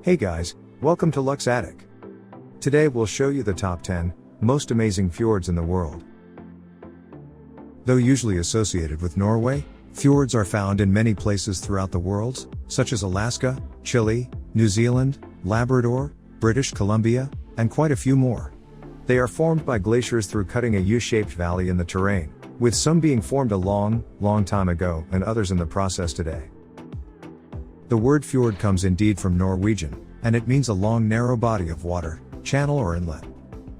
Hey guys, welcome to Lux Attic. Today we'll show you the top 10 most amazing fjords in the world. Though usually associated with Norway, fjords are found in many places throughout the world, such as Alaska, Chile, New Zealand, Labrador, British Columbia, and quite a few more. They are formed by glaciers through cutting a U-shaped valley in the terrain, with some being formed a long time ago and others in the process today. The word fjord comes indeed from Norwegian, and it means a long narrow body of water, channel or inlet.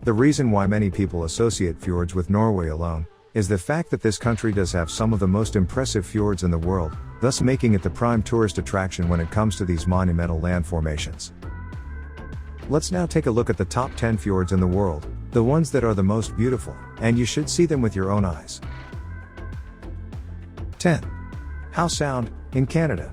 The reason why many people associate fjords with Norway alone, is the fact that this country does have some of the most impressive fjords in the world, thus making it the prime tourist attraction when it comes to these monumental land formations. Let's now take a look at the top 10 fjords in the world, the ones that are the most beautiful, and you should see them with your own eyes. 10. Howsound, in Canada.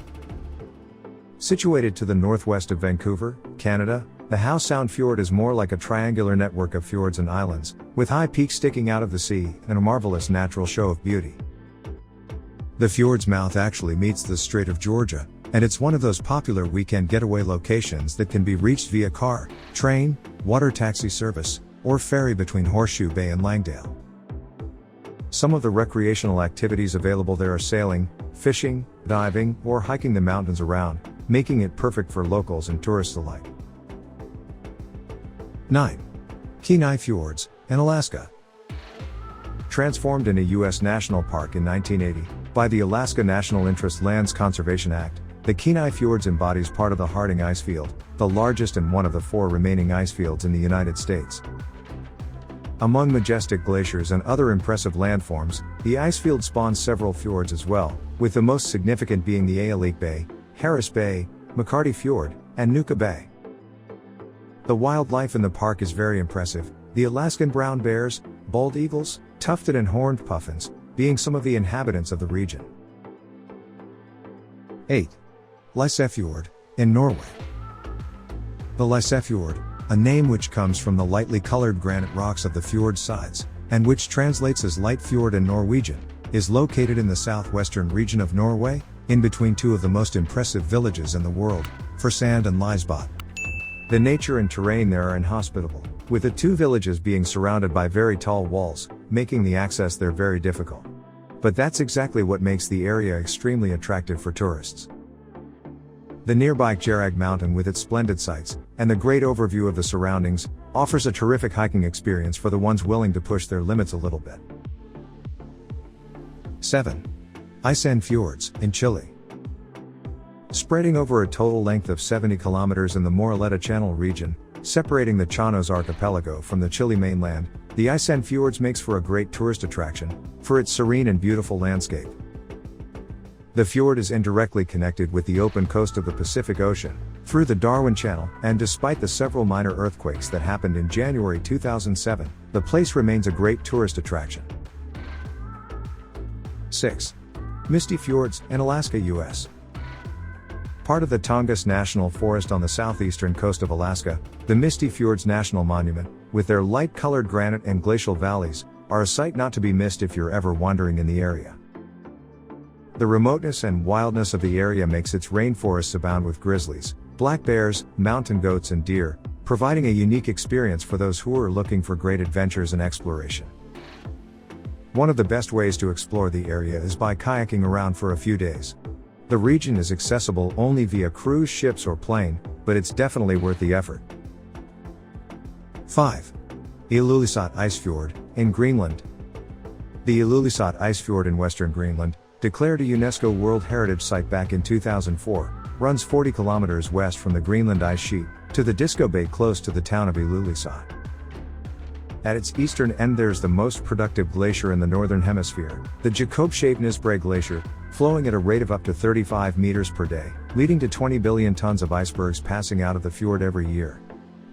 Situated to the northwest of Vancouver, Canada, the Howsound Fjord is more like a triangular network of fjords and islands, with high peaks sticking out of the sea, and a marvelous natural show of beauty. The fjord's mouth actually meets the Strait of Georgia, and it's one of those popular weekend getaway locations that can be reached via car, train, water taxi service, or ferry between Horseshoe Bay and Langdale. Some of the recreational activities available there are sailing, fishing, diving, or hiking the mountains around, making it perfect for locals and tourists alike. 9. Kenai Fjords, in Alaska. Transformed in a U.S. national park in 1980, by the Alaska National Interest Lands Conservation Act, the Kenai Fjords embodies part of the Harding Icefield, the largest and one of the 4 remaining icefields in the United States. Among majestic glaciers and other impressive landforms, the icefield spawns several fjords as well, with the most significant being the Aalik Bay, Harris Bay, McCarty Fjord, and Nuka Bay. The wildlife in the park is very impressive, the Alaskan brown bears, bald eagles, tufted and horned puffins, being some of the inhabitants of the region. 8. Lysefjord, in Norway. The Lysefjord, a name which comes from the lightly colored granite rocks of the fjord sides, and which translates as light fjord in Norwegian, is located in the southwestern region of Norway, in between 2 of the most impressive villages in the world, Forsand and Lysebotn. The nature and terrain there are inhospitable, with the 2 villages being surrounded by very tall walls, making the access there very difficult. But that's exactly what makes the area extremely attractive for tourists. The nearby Geirangerfjord mountain with its splendid sights, and the great overview of the surroundings, offers a terrific hiking experience for the ones willing to push their limits a little bit. 7. Icefjords, in Chile. Spreading over a total length of 70 kilometers in the Moraleta Channel region, separating the Llanos archipelago from the Chile mainland, the Icefjords makes for a great tourist attraction, for its serene and beautiful landscape. The fjord is indirectly connected with the open coast of the Pacific Ocean, through the Darwin Channel, and despite the several minor earthquakes that happened in January 2007, the place remains a great tourist attraction. 6. Misty Fjords, in Alaska, U.S. Part of the Tongass National Forest on the southeastern coast of Alaska, the Misty Fjords National Monument, with their light-colored granite and glacial valleys, are a sight not to be missed if you're ever wandering in the area. The remoteness and wildness of the area makes its rainforests abound with grizzlies, black bears, mountain goats and deer, providing a unique experience for those who are looking for great adventures and exploration. One of the best ways to explore the area is by kayaking around for a few days. The region is accessible only via cruise ships or plane, but it's definitely worth the effort. 5. Ilulissat Icefjord, in Greenland. The Ilulissat Icefjord in western Greenland, declared a UNESCO World Heritage Site back in 2004, runs 40 kilometers west from the Greenland ice sheet, to the Disco Bay close to the town of Ilulissat. At its eastern end there's the most productive glacier in the northern hemisphere, the Jakobshavnesbrae Glacier, flowing at a rate of up to 35 meters per day, leading to 20 billion tons of icebergs passing out of the fjord every year.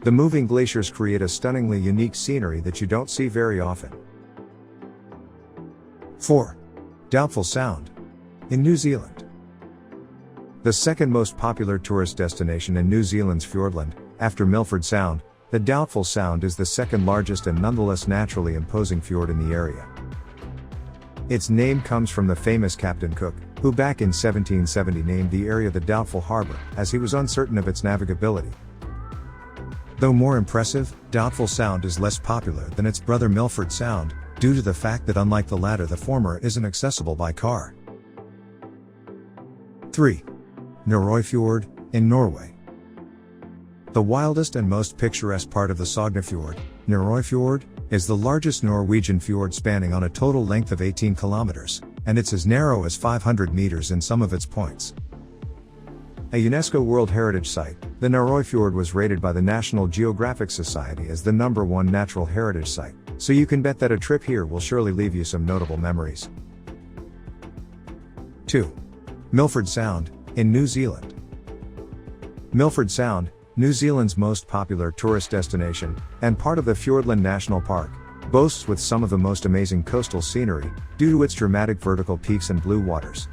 The moving glaciers create a stunningly unique scenery that you don't see very often. 4. Doubtful Sound, in New Zealand. The second most popular tourist destination in New Zealand's Fiordland, after Milford Sound, the Doubtful Sound is the second largest and nonetheless naturally imposing fjord in the area. Its name comes from the famous Captain Cook, who back in 1770 named the area the Doubtful Harbor, as he was uncertain of its navigability. Though more impressive, Doubtful Sound is less popular than its brother Milford Sound, due to the fact that unlike the latter, the former isn't accessible by car. 3. Naeroyfjord, in Norway. The wildest and most picturesque part of the Sognefjord, Naeroyfjord, is the largest Norwegian fjord spanning on a total length of 18 kilometers, and it's as narrow as 500 meters in some of its points. A UNESCO World Heritage Site, the Naeroyfjord was rated by the National Geographic Society as the #1 natural heritage site, so you can bet that a trip here will surely leave you some notable memories. 2. Milford Sound, in New Zealand. Milford Sound, New Zealand's most popular tourist destination, and part of the Fiordland National Park, boasts with some of the most amazing coastal scenery, due to its dramatic vertical peaks and blue waters.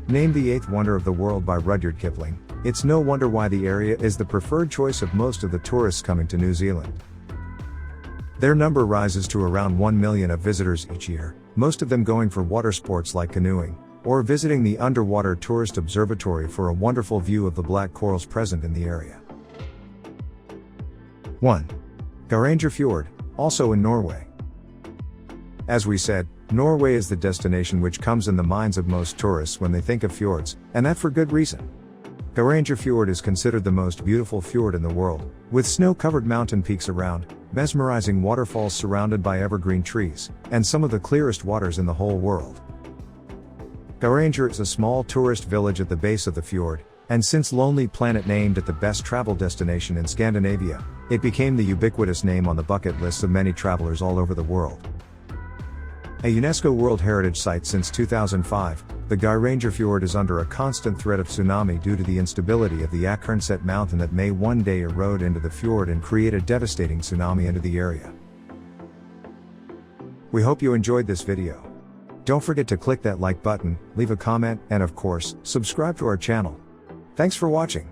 Named the 8th wonder of the world by Rudyard Kipling, it's no wonder why the area is the preferred choice of most of the tourists coming to New Zealand. Their number rises to around 1 million of visitors each year, most of them going for water sports like canoeing, or visiting the underwater tourist observatory for a wonderful view of the black corals present in the area. 1. Geirangerfjord, also in Norway. As we said, Norway is the destination which comes in the minds of most tourists when they think of fjords, and that for good reason. Geirangerfjord is considered the most beautiful fjord in the world, with snow-covered mountain peaks around, mesmerizing waterfalls surrounded by evergreen trees, and some of the clearest waters in the whole world. Garanger is a small tourist village at the base of the fjord, and since Lonely Planet named it the best travel destination in Scandinavia, it became the ubiquitous name on the bucket lists of many travelers all over the world. A UNESCO World Heritage Site since 2005, the Geirangerfjord is under a constant threat of tsunami due to the instability of the Icefjord mountain that may one day erode into the fjord and create a devastating tsunami into the area. We hope you enjoyed this video. Don't forget to click that like button, leave a comment, and of course, subscribe to our channel. Thanks for watching.